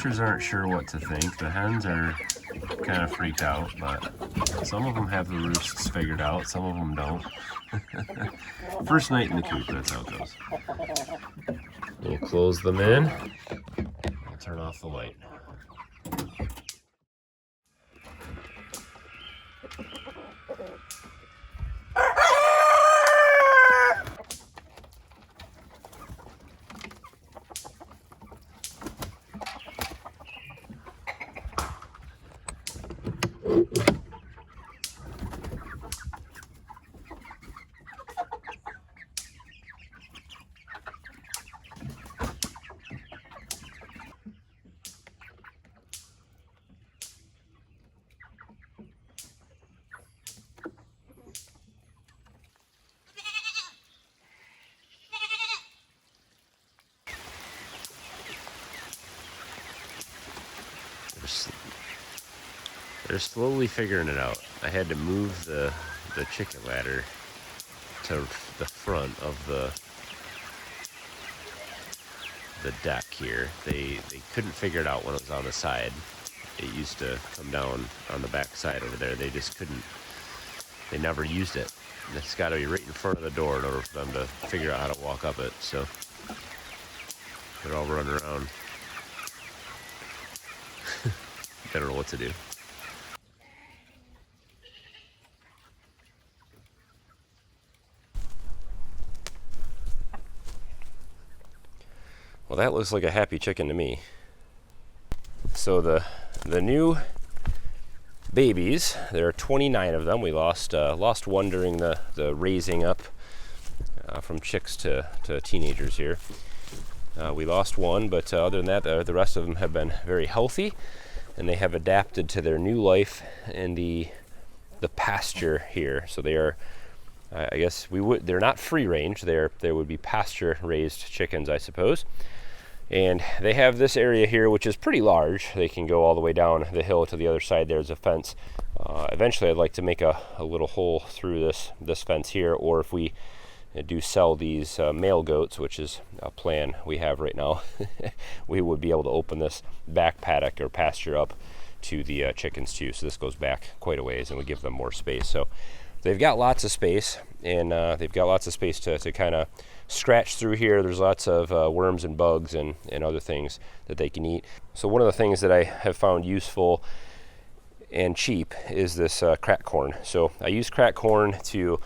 roosters aren't sure what to think. The hens are kind of freaked out, but some of them have the roosts figured out, some of them don't. First night in the coop, that's how it goes. We'll close them in. I'll turn off the light. They're slowly figuring it out. I had to move the chicken ladder to the front of the deck here. They couldn't figure it out when it was on the side. It used to come down on the back side over there. They just couldn't, they never used it. It's got to be right in front of the door in order for them to figure out how to walk up it. So they're all running around. I don't know what to do. Well, that looks like a happy chicken to me. So the new babies, there are 29 of them. We lost one during the raising up from chicks to teenagers here. We lost one, but other than that, the rest of them have been very healthy, and they have adapted to their new life in the pasture here. So they are, I guess they're not free range. They would be pasture raised chickens, I suppose. And they have this area here, which is pretty large. They can go all the way down the hill to the other side. There's a fence. Eventually, I'd like to make a little hole through this fence here, or if we do sell these male goats, which is a plan we have right now, we would be able to open this back paddock or pasture up to the chickens too. So this goes back quite a ways and would give them more space. So they've got lots of space, and they've got lots of space to kind of scratch through here. There's lots of worms and bugs and other things that they can eat. So one of the things that I have found useful and cheap is this crack corn. So I use crack corn to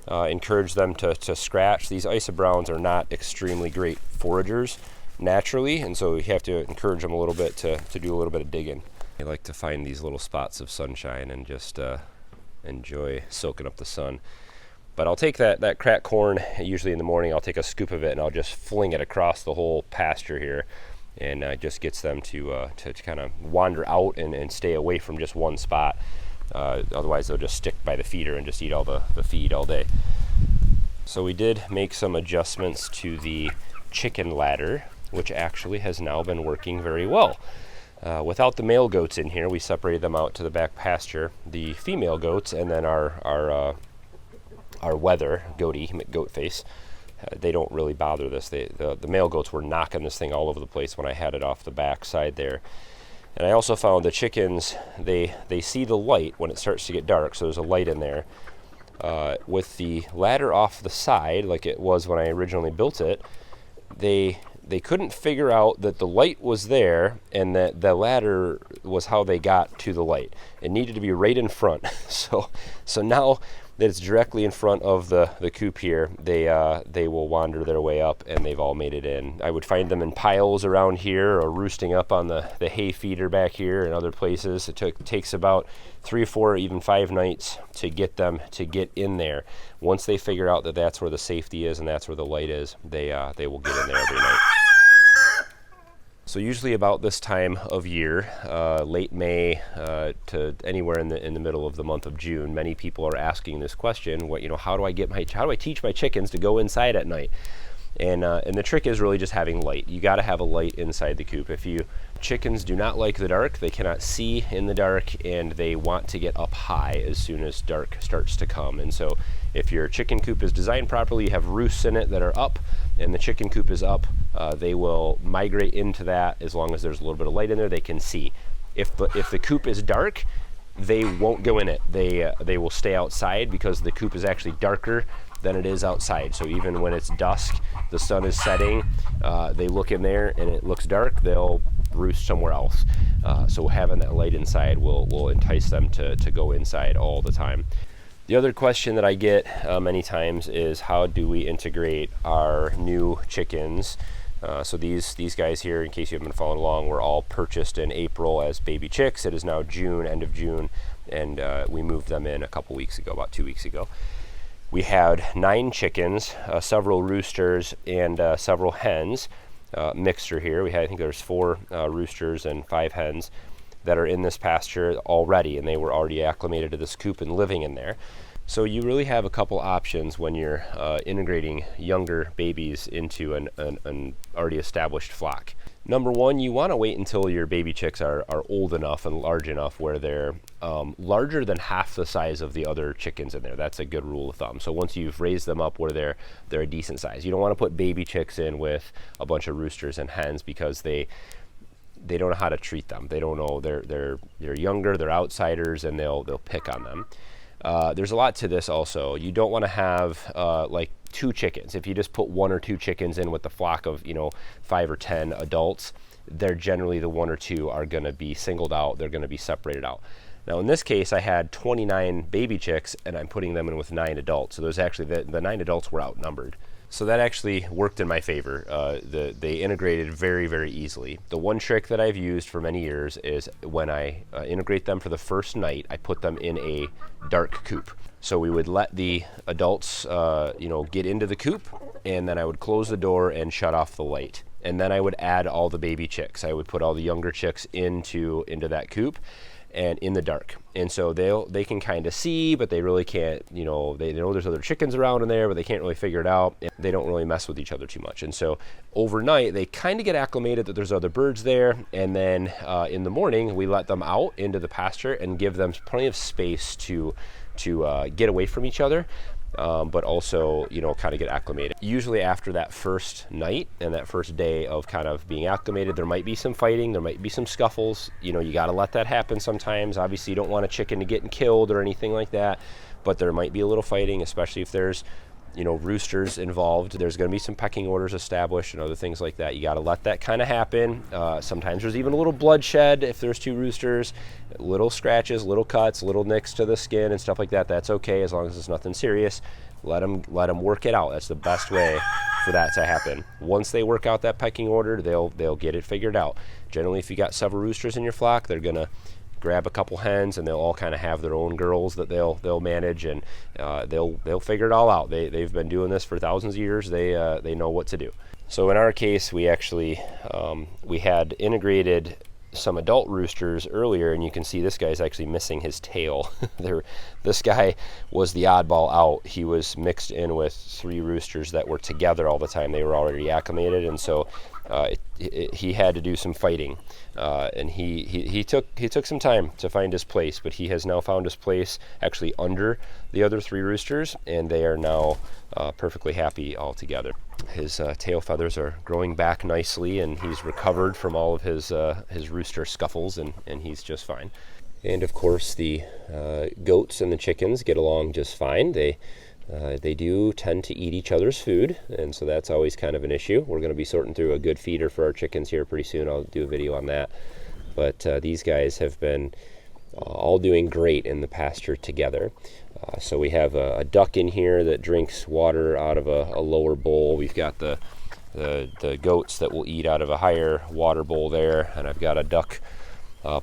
encourage them to scratch. These Isa Browns are not extremely great foragers naturally, and so you have to encourage them a little bit to do a little bit of digging. They like to find these little spots of sunshine and just enjoy soaking up the sun. But I'll take that cracked corn, usually in the morning, I'll take a scoop of it and I'll just fling it across the whole pasture here, and just gets them to kind of wander out and stay away from just one spot. Otherwise they'll just stick by the feeder and just eat all the feed all day. So we did make some adjustments to the chicken ladder, which actually has now been working very well. Without the male goats in here, we separated them out to the back pasture. The female goats and then our wether, goat face, they don't really bother this. The male goats were knocking this thing all over the place when I had it off the back side there. And I also found the chickens, they see the light when it starts to get dark, so there's a light in there. With the ladder off the side, like it was when I originally built it, they couldn't figure out that the light was there and that the ladder was how they got to the light. It needed to be right in front. So now that it's directly in front of the coop here, they will wander their way up, and they've all made it in. I would find them in piles around here or roosting up on the hay feeder back here and other places. It takes about 3 or 4, even 5 nights to get them to get in there. Once they figure out that that's where the safety is and that's where the light is, they will get in there every night. So usually about this time of year, late May to anywhere in the middle of the month of June, many people are asking this question: how do I teach my chickens to go inside at night? And the trick is really just having light. You got to have a light inside the coop. If you Chickens do not like the dark. They cannot see in the dark, and they want to get up high as soon as dark starts to come. And so if your chicken coop is designed properly, you have roosts in it that are up, and the chicken coop is up, they will migrate into that. As long as there's a little bit of light in there, they can see. If the coop is dark, they won't go in it. They will stay outside, because the coop is actually darker than it is outside. So even when it's dusk, the sun is setting, they look in there and it looks dark, they'll roost somewhere else. So having that light inside will entice them to go inside all the time. The other question that I get many times is, how do we integrate our new chickens? So these guys here, in case you haven't been following along, were all purchased in April as baby chicks. It is now June, end of June, and we moved them in a couple weeks ago, about 2 weeks ago. We had 9 chickens, several roosters, and several hens. Mixture here. I think there's 4 roosters and 5 hens that are in this pasture already, and they were already acclimated to this coop and living in there. So you really have a couple options when you're integrating younger babies into an already established flock. Number one, you want to wait until your baby chicks are old enough and large enough where they're larger than half the size of the other chickens in there. That's a good rule of thumb. So once you've raised them up where they're a decent size, you don't want to put baby chicks in with a bunch of roosters and hens, because they don't know how to treat them. They don't know, they're younger, they're outsiders, and they'll pick on them. There's a lot to this also. You don't want to have like 2 chickens. If you just put 1 or 2 chickens in with the flock of 5 or 10 adults, they're generally the 1 or 2 are going to be singled out. They're going to be separated out. Now in this case, I had 29 baby chicks, and I'm putting them in with 9 adults. So there's actually the 9 adults were outnumbered. So that actually worked in my favor. They integrated very, very easily. The one trick that I've used for many years is when I integrate them for the first night, I put them in a dark coop. So we would let the adults get into the coop, and then I would close the door and shut off the light. And then I would add all the baby chicks. I would put all the younger chicks into that coop, and in the dark. And so they can kind of see, but they really can't, they know there's other chickens around in there, but they can't really figure it out. And they don't really mess with each other too much. And so overnight, they kind of get acclimated that there's other birds there. And then in the morning, we let them out into the pasture and give them plenty of space to get away from each other. But also, kind of get acclimated. Usually after that first night and that first day of kind of being acclimated, there might be some fighting, there might be some scuffles. You got to let that happen sometimes. Obviously, you don't want a chicken to get killed or anything like that, but there might be a little fighting, especially if there's, roosters involved. There's going to be some pecking orders established and other things like that. You got to let that kind of happen. Sometimes there's even a little bloodshed if there's 2 roosters, little scratches, little cuts, little nicks to the skin and stuff like that. That's okay as long as it's nothing serious. Let them work it out. That's the best way for that to happen. Once they work out that pecking order, they'll get it figured out. Generally, if you got several roosters in your flock, they're gonna grab a couple hens, and they'll all kind of have their own girls that they'll manage, and they'll figure it all out. They've been doing this for thousands of years. They know what to do. So in our case, we actually we had integrated some adult roosters earlier, and you can see this guy's actually missing his tail. This guy was the oddball out. He was mixed in with 3 roosters that were together all the time. They were already acclimated, and so he had to do some fighting, and he took some time to find his place, but he has now found his place actually under the other 3 roosters, and they are now perfectly happy all together. His tail feathers are growing back nicely, and he's recovered from all of his rooster scuffles, and he's just fine. And of course, the goats and the chickens get along just fine. They do tend to eat each other's food, and so that's always kind of an issue. We're going to be sorting through a good feeder for our chickens here pretty soon. I'll do a video on that. But these guys have been all doing great in the pasture together. So we have a duck in here that drinks water out of a lower bowl. We've got the goats that will eat out of a higher water bowl there, and I've got a duck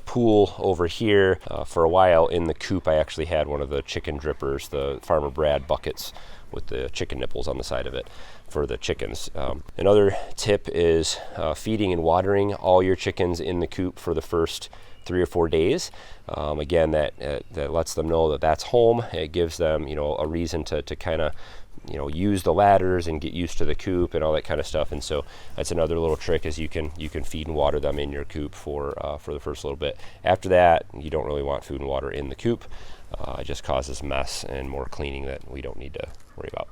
pool over here. For a while in the coop, I actually had one of the chicken drippers, the Farmer Brad buckets with the chicken nipples on the side of it for the chickens. Another tip is feeding and watering all your chickens in the coop for the first 3 or 4 days. Again, that lets them know that that's home. It gives them, a reason to kind of you know, use the ladders and get used to the coop and all that kind of stuff. And so that's another little trick, is you can feed and water them in your coop for the first little bit. After that, you don't really want food and water in the coop. It just causes mess and more cleaning that we don't need to worry about.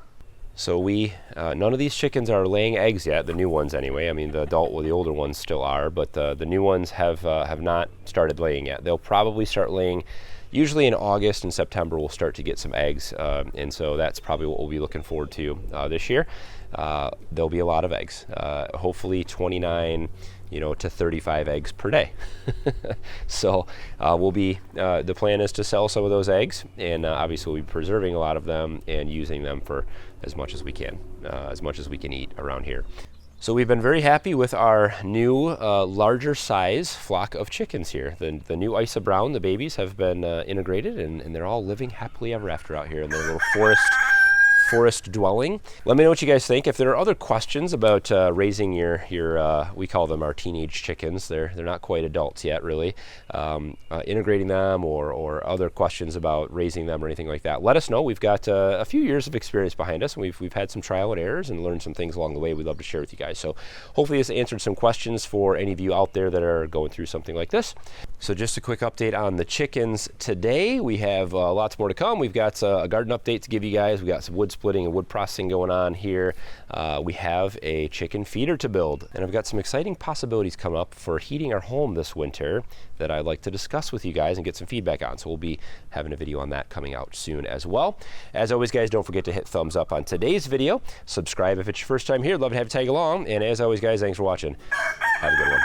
So none of these chickens are laying eggs yet, the new ones anyway. I mean, the older ones still are, but the new ones have not started laying yet. They'll probably start laying usually in August and September. We'll start to get some eggs, and so that's probably what we'll be looking forward to this year. There'll be a lot of eggs, hopefully 29 to 35 eggs per day. So the plan is to sell some of those eggs, and obviously we'll be preserving a lot of them and using them for as much as we can eat around here. So we've been very happy with our new larger size flock of chickens here. The new Isa Brown, the babies, have been integrated, and they're all living happily ever after out here in their little forest dwelling. Let me know what you guys think. If there are other questions about raising your we call them our teenage chickens. They're not quite adults yet, really. Integrating them or other questions about raising them or anything like that, let us know. We've got a few years of experience behind us, and we've had some trial and errors and learned some things along the way we'd love to share with you guys. So hopefully this answered some questions for any of you out there that are going through something like this. So just a quick update on the chickens today. We have lots more to come. We've got a garden update to give you guys. We've got some wood splitting and wood processing going on here. We have a chicken feeder to build, and I've got some exciting possibilities coming up for heating our home this winter that I'd like to discuss with you guys and get some feedback on. So we'll be having a video on that coming out soon as well. As always, guys, don't forget to hit thumbs up on today's video. Subscribe if it's your first time here. Love to have you tag along. And as always, guys, thanks for watching. Have a good one.